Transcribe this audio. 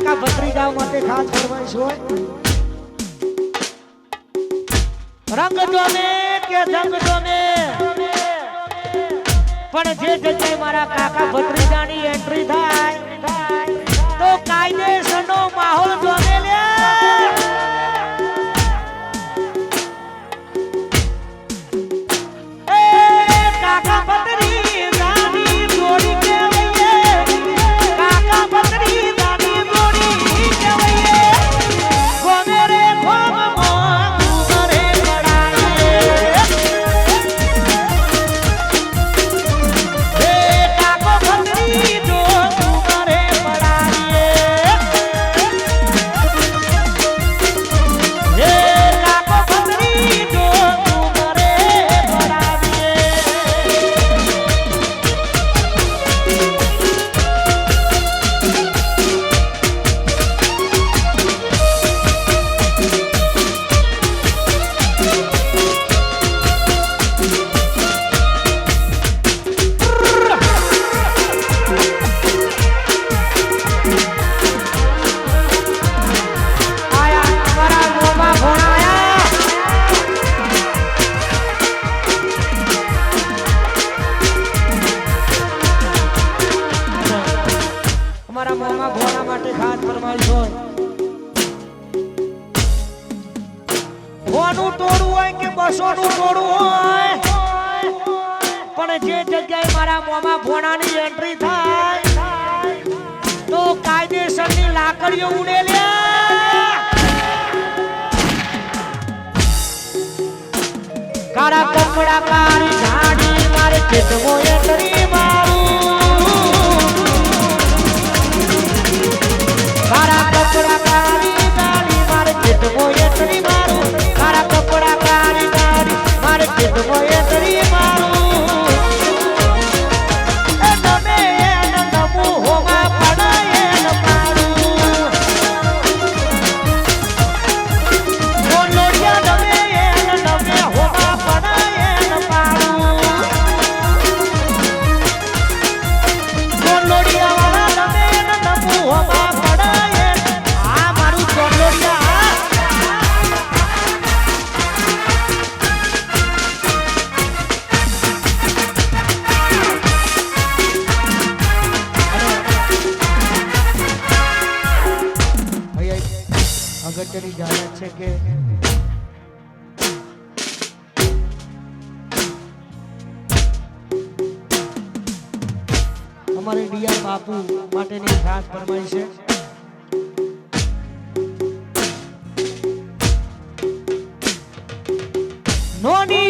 કાકા ભત્રીજાઓ માટે ખાસ ફરમાઈશ હોય રંગ જોને કે જંગ જોને પણ જે જગ્યાએ મારા કાકા ભત્રીજાની એન્ટ્રી થાય તો કાયદેસરનો માહોલ જોને લે કાકા ભત્રીજાની જોડી કેવઈએ કાકા ભત્રીજાની જોડી કેવઈએ ગોમે રે ગોમ મોરે પડાયે હે કાકો ભત્રીજો મોરે પડાયે હે કાકો ભત્રીજો મોરે પડાયે અમારા મોમાં ઘોડા માટે ખાસ ફરમાઈશ હોય ઘોનું ટોળું હોય કે બસોનું ટોળું હોય પણ જે જગ્યાએ મારા મોમાં ઘોડાની એન્ટ્રી થાય તો કાયદેસરની લાકડીઓ ઉડે લે કાળા કપડા કાળી ઝાડી મારે ચેતવો એન્ટ્રી મારું કાળા કપડા કાળી ગાડી મારે ચેતવો એન્ટ્રી મારું કાળા કપડા કાળી ગાડી મારે ચેતવો એન્ટ્રી મારું એ નમે એન નમુ હોમાં પડાય એન પાડું બોલોડિયા નમે એન નમે હોમાં પડાય એન પાડું બોલોડિયા વાળા નમે એન નમુ હોમાં પડાય આ મારું બોલોડિયા અગત્યની જાહેરાત છે કે અમારે ડીઆર બાપુ માટેની ખાસ ફરમાઈશ છે નોની